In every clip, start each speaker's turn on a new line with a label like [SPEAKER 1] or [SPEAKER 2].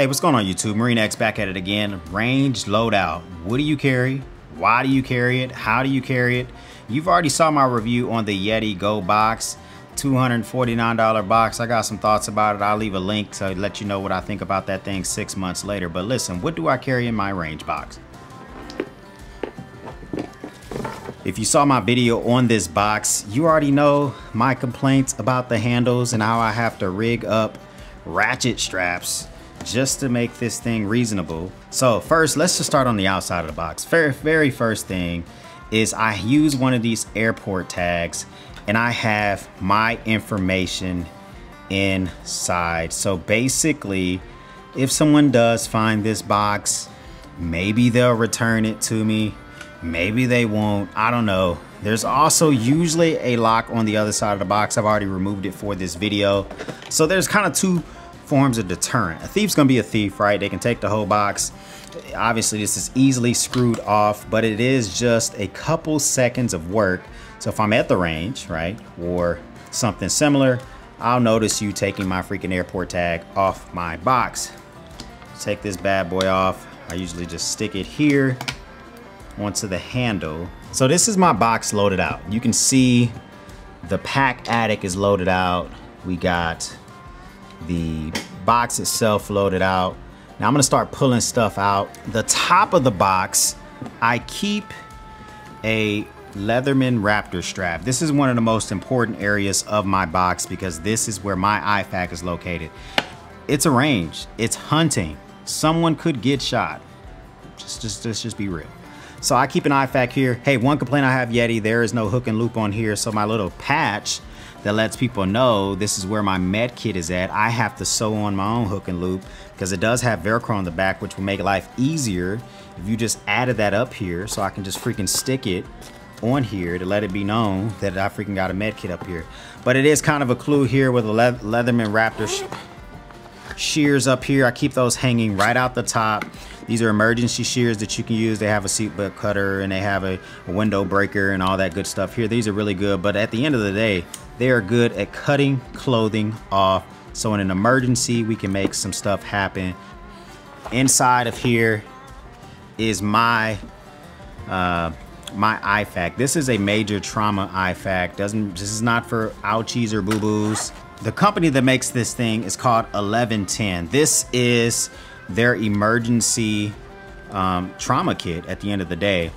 [SPEAKER 1] Hey, what's going on YouTube? Marine X back at it again. Range loadout. What do you carry? Why do you carry it? How do you carry it? You've already saw my review on the Yeti Gobox, $249 box. I got some thoughts about it. I'll leave a link to let you know what I think about that thing 6 months later. But listen, what do I carry in my range box? If you saw my video on this box, you already know my complaints about the handles and how I have to rig up ratchet straps just to make this thing reasonable. So first, let's just start on the outside of the box. Very first thing is I use one of these airport tags and I have my information inside. So basically, if someone does find this box, maybe they'll return it to me. Maybe they won't, I don't know. There's also usually a lock on the other side of the box. I've already removed it for this video. So there's kind of two forms of deterrent. A thief's gonna be a thief, right? They can take the whole box. Obviously this is easily screwed off, but it is just a couple seconds of work. So if I'm at the range, right, or something similar, I'll notice you taking my freaking airport tag off my box. Take this bad boy off. I usually just stick it here onto the handle. So this is my box loaded out. You can see the pack attic is loaded out. We got the box itself loaded out. Now I'm gonna start pulling stuff out. The top of the box, I keep a Leatherman Raptor strap. This is one of the most important areas of my box because this is where my IFAK is located. It's a range, it's hunting. Someone could get shot. Let's just be real. So I keep an IFAK here. Hey, one complaint I have, Yeti, there is no hook and loop on here. So my little patch that lets people know this is where my med kit is at, I have to sew on my own hook and loop because it does have Velcro on the back, which will make life easier if you just added that up here, so I can just freaking stick it on here to let it be known that I freaking got a med kit up here. But it is kind of a clue here with a Leatherman Raptor shears up here. I keep those hanging right out the top. These are emergency shears that you can use. They have a seatbelt cutter and they have a window breaker and all that good stuff here. These are really good, but at the end of the day, they are good at cutting clothing off. So in an emergency, we can make some stuff happen. Inside of here is my IFAK. This is a major trauma IFAK. This is not for ouchies or boo-boos. The company that makes this thing is called 1110. This is their emergency trauma kit at the end of the day.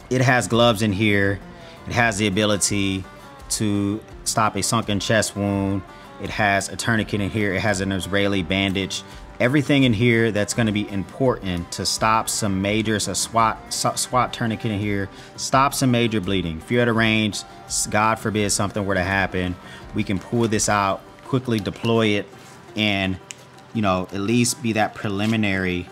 [SPEAKER 1] It has gloves in here. It has the ability to stop a sunken chest wound. It has a tourniquet in here. It has an Israeli bandage. Everything in here that's going to be important to stop some major, so SWAT tourniquet in here, stop some major bleeding. If you're at a range, God forbid something were to happen, we can pull this out, quickly deploy it, and at least be that preliminary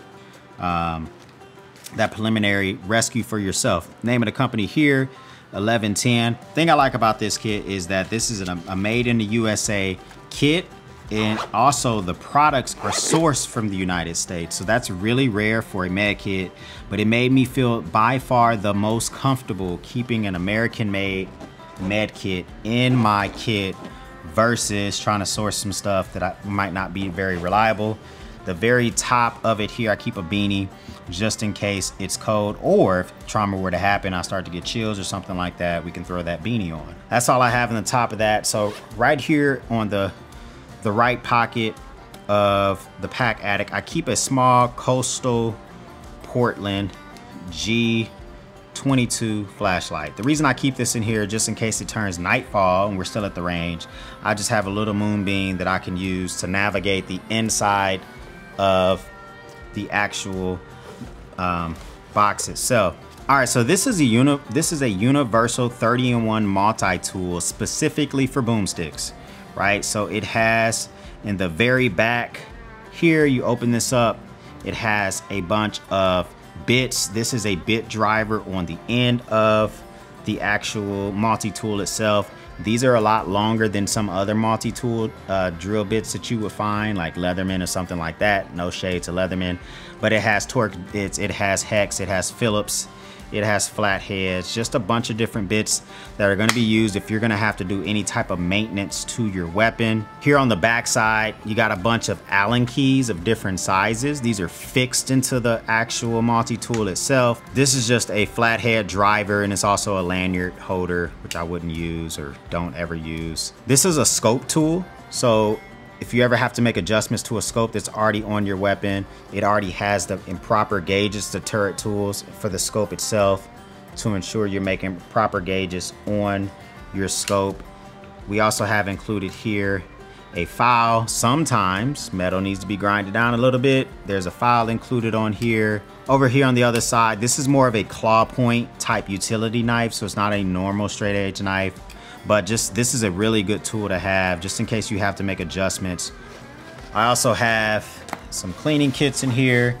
[SPEAKER 1] rescue for yourself. Name of the company here, 1110. Thing I like about this kit is that this is a made in the USA kit, and also the products are sourced from the United States. So that's really rare for a med kit, but it made me feel by far the most comfortable keeping an American made med kit in my kit versus trying to source some stuff that might not be very reliable. The very top of it here, I keep a beanie just in case it's cold, or if trauma were to happen, I start to get chills or something like that, we can throw that beanie on. That's all I have in the top of that. So right here on the right pocket of the pack attic, I keep a small Coastal Portland G22 flashlight. The reason I keep this in here, just in case it turns nightfall and we're still at the range, I just have a little moonbeam that I can use to navigate the inside of the actual box itself. All right, so this is a universal 30-in-1 multi-tool specifically for boomsticks, right? So it has in the very back here, you open this up, it has a bunch of bits. This is a bit driver on the end of the actual multi-tool itself. These are a lot longer than some other multi-tool drill bits that you would find, like Leatherman or something like that. No shade to Leatherman, but it has torque bits, it has hex, it has Phillips, It has flat heads, just a bunch of different bits that are going to be used if you're going to have to do any type of maintenance to your weapon. Here on the back side, you got a bunch of Allen keys of different sizes. These are fixed into the actual multi-tool itself. This is just a flathead driver, and it's also a lanyard holder, which I wouldn't use or don't ever use. This is a scope tool, so if you ever have to make adjustments to a scope that's already on your weapon, it already has the improper gauges, the turret tools for the scope itself to ensure you're making proper gauges on your scope. We also have included here a file. Sometimes metal needs to be grinded down a little bit. There's a file included on here. Over here on the other side, this is more of a claw point type utility knife, so it's not a normal straight edge knife. But just this is a really good tool to have just in case you have to make adjustments. I also have some cleaning kits in here.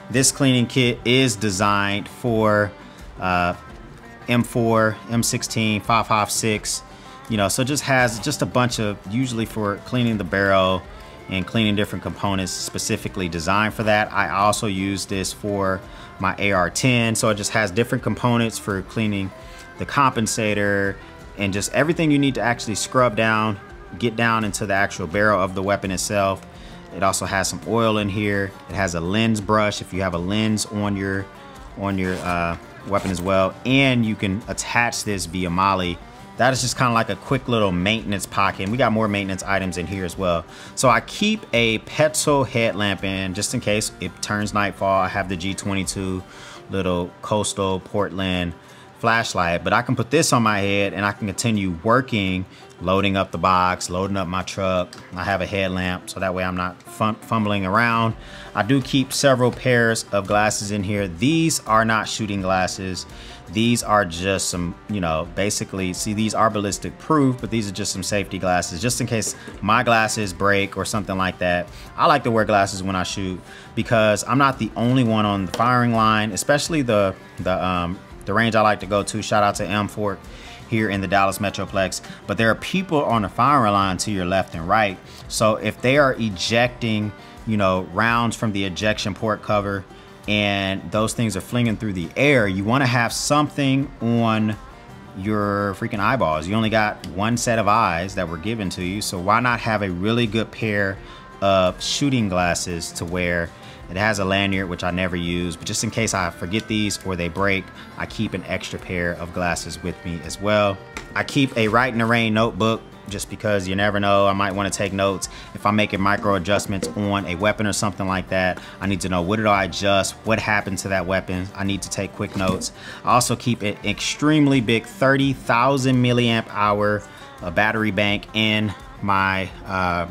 [SPEAKER 1] This cleaning kit is designed for M4, M16, 5.56, you know, so it just has just a bunch of, usually for cleaning the barrel and cleaning different components, specifically designed for that. I also use this for my AR-10, so it just has different components for cleaning the compensator, and just everything you need to actually scrub down, get down into the actual barrel of the weapon itself. It also has some oil in here. It has a lens brush if you have a lens on your weapon as well. And you can attach this via MOLLE. That is just kind of like a quick little maintenance pocket. And we got more maintenance items in here as well. So I keep a petrol headlamp in just in case it turns nightfall. I have the G22 little coastal Portland flashlight, but I can put this on my head and I can continue working, loading up the box, loading up my truck. I have a headlamp so that way I'm not fumbling around. I do keep several pairs of glasses in here. These are not shooting glasses. These are just some, you know, basically, see, these are ballistic proof, but these are just some safety glasses just in case my glasses break or something like that. I like to wear glasses when I shoot because I'm not the only one on the firing line, especially the range I like to go to. Shout out to M Fort here in the Dallas Metroplex. But there are people on the firing line to your left and right. So if they are ejecting, you know, rounds from the ejection port cover and those things are flinging through the air, you want to have something on your freaking eyeballs. You only got one set of eyes that were given to you. So why not have a really good pair of shooting glasses to wear? It has a lanyard, which I never use, but just in case I forget these or they break, I keep an extra pair of glasses with me as well. I keep a Write in the Rain notebook just because you never know. I might want to take notes. If I'm making micro adjustments on a weapon or something like that, I need to know what did I adjust, what happened to that weapon. I need to take quick notes. I also keep an extremely big 30,000 milliamp hour battery bank in my,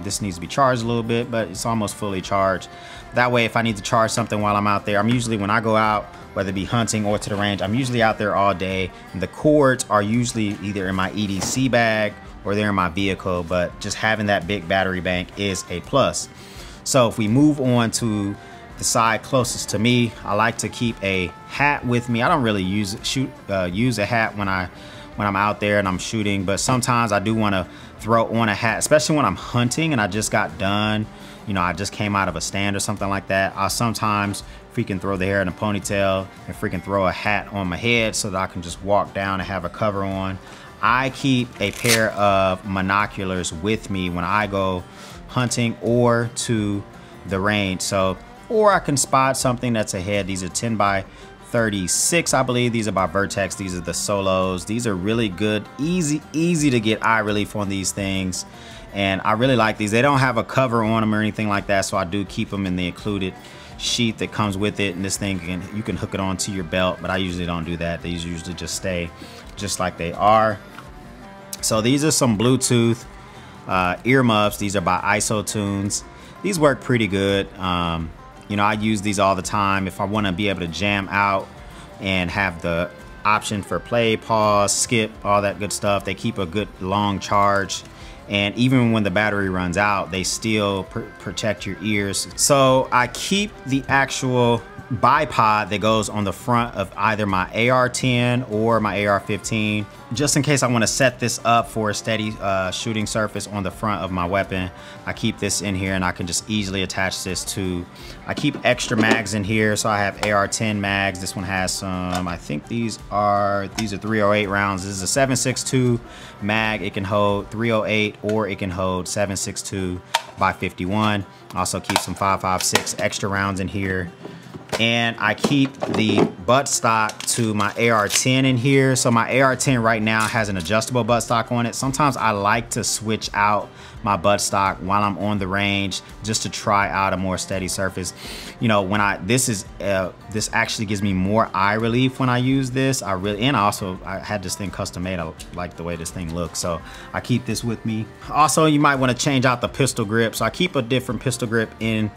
[SPEAKER 1] this needs to be charged a little bit, but it's almost fully charged. That way, if I need to charge something while I'm out there, I'm usually, when I go out, whether it be hunting or to the range, I'm usually out there all day. And the cords are usually either in my EDC bag or they're in my vehicle, but just having that big battery bank is a plus. So if we move on to the side closest to me, I like to keep a hat with me. I don't really use a hat when I'm out there and I'm shooting, but sometimes I do want to throw on a hat, especially when I'm hunting and I just got done. You know, I just came out of a stand or something like that. I'll sometimes freaking throw the hair in a ponytail and freaking throw a hat on my head so that I can just walk down and have a cover on. I keep a pair of monoculars with me when I go hunting or to the range. So, or I can spot something that's ahead. These are 10 by 36, I believe. These are by Vertex. These are the solos. These are really good, easy to get eye relief on these things. And I really like these. They don't have a cover on them or anything like that, so I do keep them in the included sheath that comes with it. And this thing, you can hook it onto your belt, but I usually don't do that. They usually just stay just like they are. So these are some Bluetooth earmuffs. These are by IsoTunes. These work pretty good. You know, I use these all the time if I want to be able to jam out and have the option for play, pause, skip, all that good stuff. They keep a good long charge. And even when the battery runs out, they still protect your ears. So I keep the actual bipod that goes on the front of either my AR-10 or my AR-15, just in case I want to set this up for a steady shooting surface on the front of my weapon. I keep this in here and I can just easily attach this to, I keep extra mags in here. So I have AR-10 mags. This one has some, I think these are 308 rounds. This is a 7.62 mag. It can hold 308 or it can hold 7.62 by 51. Also keep some 5.56 extra rounds in here. And I keep the buttstock to my AR-10 in here. So my AR-10 right now has an adjustable buttstock on it. Sometimes I like to switch out my buttstock while I'm on the range just to try out a more steady surface. You know, when this actually gives me more eye relief when I use this. I had this thing custom made. I like the way this thing looks, so I keep this with me. Also, you might want to change out the pistol grip. So I keep a different pistol grip in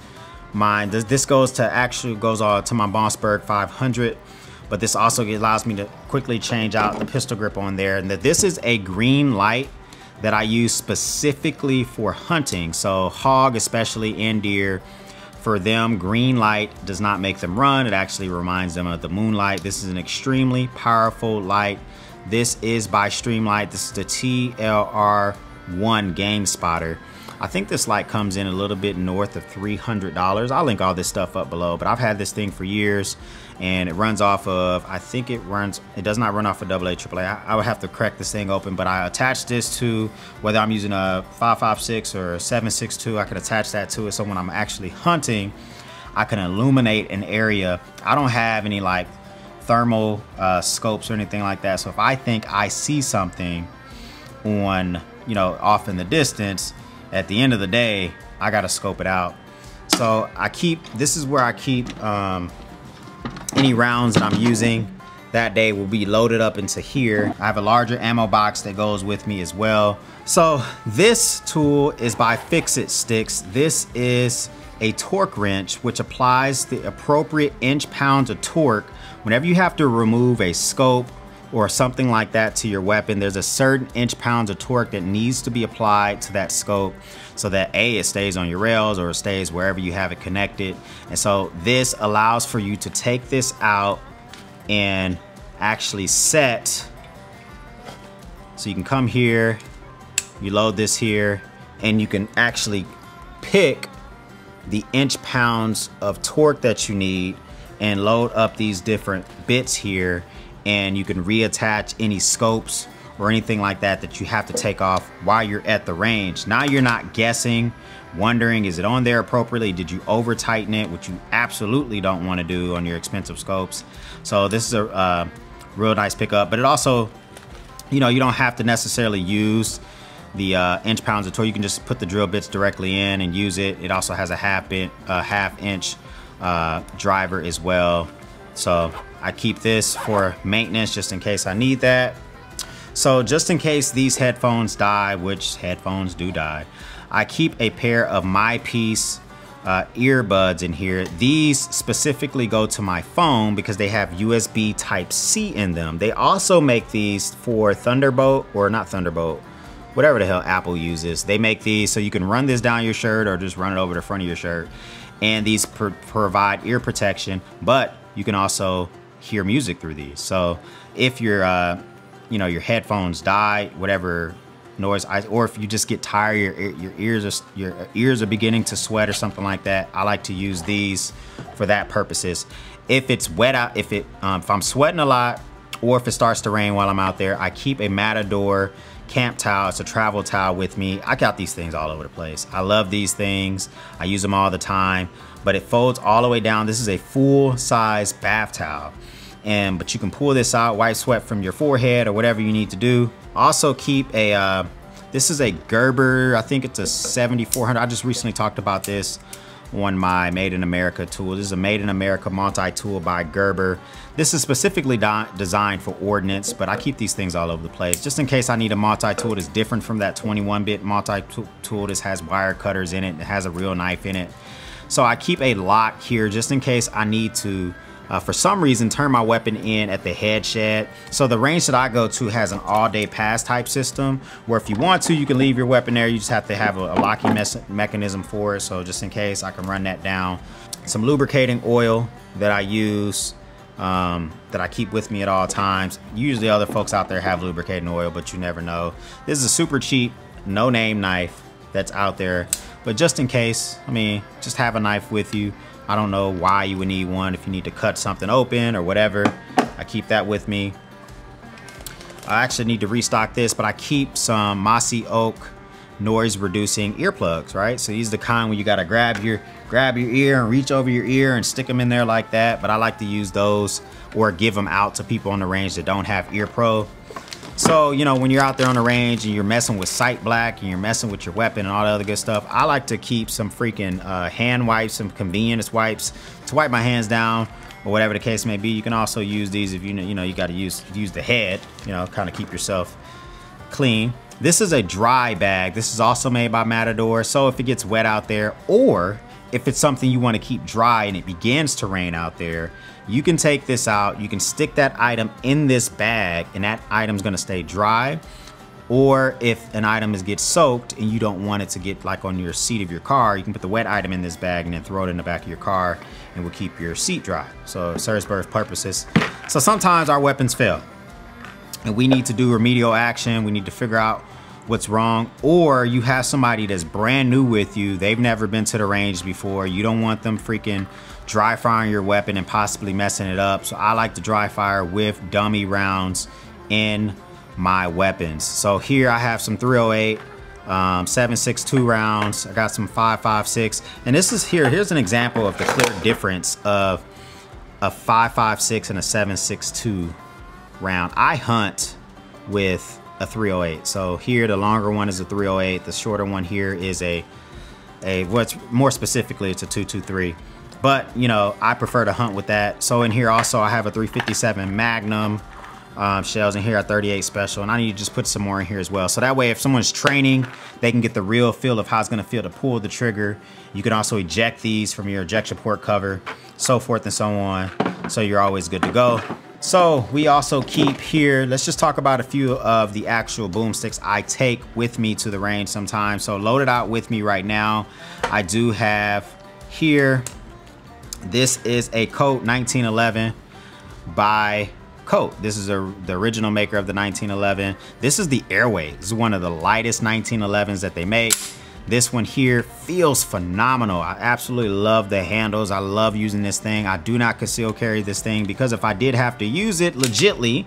[SPEAKER 1] mine. This goes to my Mossberg 500, but this also allows me to quickly change out the pistol grip on there. And this is a green light that I use specifically for hunting. So hog, especially, and deer, for them, green light does not make them run. It actually reminds them of the moonlight. This is an extremely powerful light. This is by Streamlight. This is the TLR1 Game Spotter. I think this light comes in a little bit north of $300. I'll link all this stuff up below, but I've had this thing for years and it runs off of, it does not run off of AA, AAA. I would have to crack this thing open, but I attach this to, whether I'm using a 5.56 or a 7.62, I can attach that to it. So when I'm actually hunting, I can illuminate an area. I don't have any like thermal scopes or anything like that. So if I think I see something on, you know, off in the distance, at the end of the day, I gotta scope it out. So this is where I keep any rounds that I'm using that day will be loaded up into here. I have a larger ammo box that goes with me as well. So this tool is by Fix-It Sticks. This is a torque wrench, which applies the appropriate inch-pounds of torque whenever you have to remove a scope or something like that to your weapon. There's a certain inch-pounds of torque that needs to be applied to that scope so that it stays on your rails or it stays wherever you have it connected. And so this allows for you to take this out and actually set. So you can come here, you load this here, and you can actually pick the inch-pounds of torque that you need and load up these different bits here, and you can reattach any scopes or anything like that that you have to take off while you're at the range. Now you're not guessing, wondering, is it on there appropriately? Did you over tighten it, which you absolutely don't want to do on your expensive scopes. So this is a real nice pickup, but it also, you know, you don't have to necessarily use the inch-pounds of torque. You can just put the drill bits directly in and use it. It also has a half inch driver as well. So I keep this for maintenance just in case I need that. So just in case these headphones die, which headphones do die, I keep a pair of My Piece earbuds in here. These specifically go to my phone because they have USB Type-C in them. They also make these for Thunderbolt, or not Thunderbolt, whatever the hell Apple uses. They make these so you can run this down your shirt or just run it over the front of your shirt. And these provide ear protection, but you can also hear music through these. So if your your headphones die, whatever noise, or if you just get tired, your ears are beginning to sweat or something like that, I like to use these for that purposes. If it's wet out, if I'm sweating a lot, or if it starts to rain while I'm out there, I keep a Matador camp towel. It's a travel towel with me. I got these things all over the place. I love these things. I use them all the time, but it folds all the way down. This is a full size bath towel. But you can pull this out, wipe sweat from your forehead or whatever you need to do. Also keep a, this is a Gerber, I think it's a 7400. I just recently talked about this on my Made in America tool. This is a Made in America multi-tool by Gerber. This is specifically designed for ordnance, but I keep these things all over the place just in case I need a multi-tool that's different from that 21-bit multi-tool. This has wire cutters in it. It has a real knife in it. So I keep a lock here just in case I need to for some reason, turn my weapon in at the head shed. So the range that I go to has an all-day pass type system, where if you want to, you can leave your weapon there. You just have to have a locking mechanism for it. So just in case, I can run that down. Some lubricating oil that I use, that I keep with me at all times. Usually other folks out there have lubricating oil, but you never know. This is a super cheap, no-name knife that's out there. But just in case, I mean, just have a knife with you. I don't know why you would need one if you need to cut something open or whatever. I keep that with me. I actually need to restock this, but I keep some mossy oak noise reducing earplugs, right? So these are the kind where you gotta grab your ear and reach over your ear and stick them in there like that. But I like to use those or give them out to people on the range that don't have ear pro. So, you know, when you're out there on the range and you're messing with sight black and you're messing with your weapon and all the other good stuff, I like to keep some freaking hand wipes, some convenience wipes to wipe my hands down or whatever the case may be. You can also use these if you know you got to use the head, you know, kind of keep yourself clean. This is a dry bag. This is also made by Matador. So if it gets wet out there, or if it's something you want to keep dry and it begins to rain out there, you can take this out. You can stick that item in this bag and that item's going to stay dry. Or if an item gets soaked and you don't want it to get like on your seat of your car, you can put the wet item in this bag and then throw it in the back of your car and will keep your seat dry. So it serves both purposes. So sometimes our weapons fail and we need to do remedial action. We need to figure out what's wrong, or you have somebody that's brand new with you. They've never been to the range before. You don't want them freaking dry firing your weapon and possibly messing it up. So I like to dry fire with dummy rounds in my weapons. So here I have some 308 7.62 rounds. I got some 5.56, and this is here's an example of the clear difference of a 5.56 and a 7.62 round. I hunt with a 308. So here the longer one is a 308. The shorter one here is what's more specifically, it's a 223. But you know, I prefer to hunt with that. So in here also I have a 357 Magnum shells. In here a 38 special, and I need to just put some more in here as well. So that way if someone's training, they can get the real feel of how it's gonna feel to pull the trigger. You can also eject these from your ejection port cover, so forth and so on. So you're always good to go. So we also keep here, let's just talk about a few of the actual boomsticks I take with me to the range sometimes. So loaded out with me right now, I do have here, this is a Colt 1911 by Colt. This is the original maker of the 1911. This is the Airweight. This is one of the lightest 1911s that they make. This one here feels phenomenal. I absolutely love the handles. I love using this thing. I do not conceal carry this thing because if I did have to use it legitly,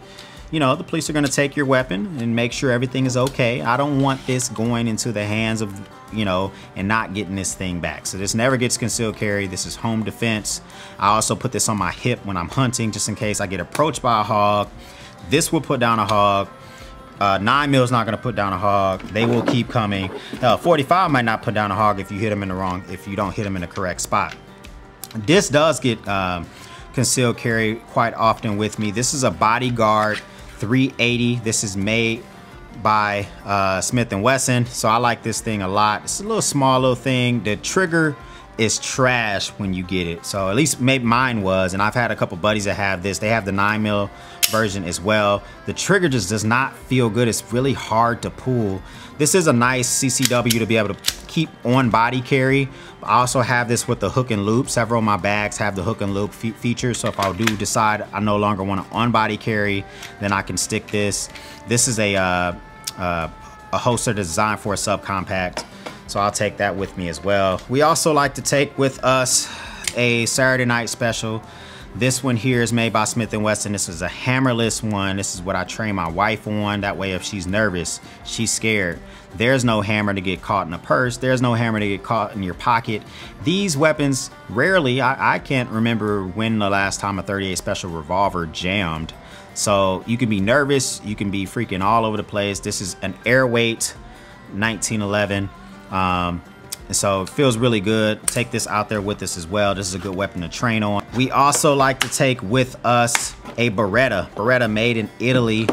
[SPEAKER 1] you know, the police are gonna take your weapon and make sure everything is okay. I don't want this going into the hands of, you know, and not getting this thing back. So this never gets concealed carry. This is home defense. I also put this on my hip when I'm hunting, just in case I get approached by a hog. This will put down a hog. 9mm is not going to put down a hog. They will keep coming. 45 might not put down a hog if you hit them in the wrong, if you don't hit them in the correct spot. This does get concealed carry quite often with me. This is a Bodyguard 380. This is made by Smith & Wesson. So I like this thing a lot. It's a little small little thing. The trigger is trash when you get it. So at least maybe mine was, and I've had a couple buddies that have this. They have the 9mm version as well. The trigger just does not feel good. It's really hard to pull. This is a nice CCW to be able to keep on body carry. I also have this with the hook and loop. Several of my bags have the hook and loop feature. So if I do decide I no longer want to on body carry, then I can stick this. This is a holster designed for a subcompact. So I'll take that with me as well. We also like to take with us a Saturday night special. This one here is made by Smith & Wesson. This is a hammerless one. This is what I train my wife on. That way if she's nervous, she's scared, there's no hammer to get caught in a purse. There's no hammer to get caught in your pocket. These weapons, rarely, I can't remember when the last time a 38 special revolver jammed. So you can be nervous, you can be freaking all over the place. This is an Airweight 1911. And so it feels really good. Take this out there with us as well. This is a good weapon to train on. We also like to take with us a Beretta made in Italy.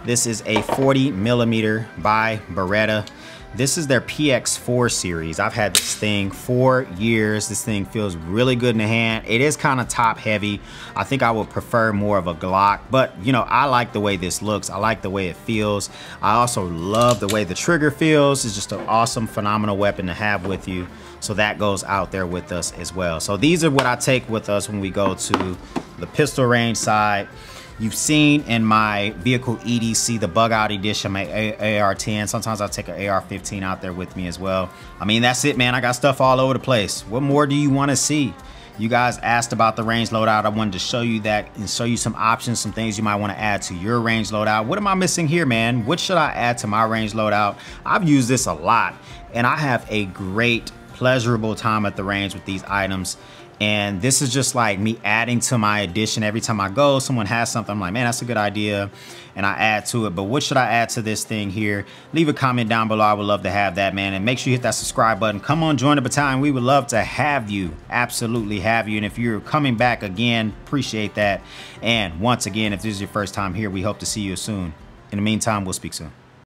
[SPEAKER 1] This is a 40mm by Beretta. This is their PX4 series. I've had this thing for years. This thing feels really good in the hand. It is kind of top heavy. I think I would prefer more of a Glock, but you know, I like the way this looks. I like the way it feels. I also love the way the trigger feels. It's just an awesome, phenomenal weapon to have with you. So that goes out there with us as well. So these are what I take with us when we go to the pistol range side. You've seen in my vehicle EDC, the bug out edition, my AR-10. Sometimes I'll take an AR-15 out there with me as well. I mean, that's it, man. I got stuff all over the place. What more do you want to see? You guys asked about the range loadout. I wanted to show you that and show you some options, some things you might want to add to your range loadout. What am I missing here, man? What should I add to my range loadout? I've used this a lot, and I have a great, pleasurable time at the range with these items. And this is just like me adding to my addition. Every time I go, someone has something, I'm like, man, that's a good idea, and I add to it. But what should I add to this thing here? Leave a comment down below. I would love to have that, man. And make sure you hit that subscribe button. Come on, join the battalion. We would love to have you, absolutely have you. And if you're coming back again, appreciate that. And once again, if this is your first time here, we hope to see you soon. In the meantime, we'll speak soon.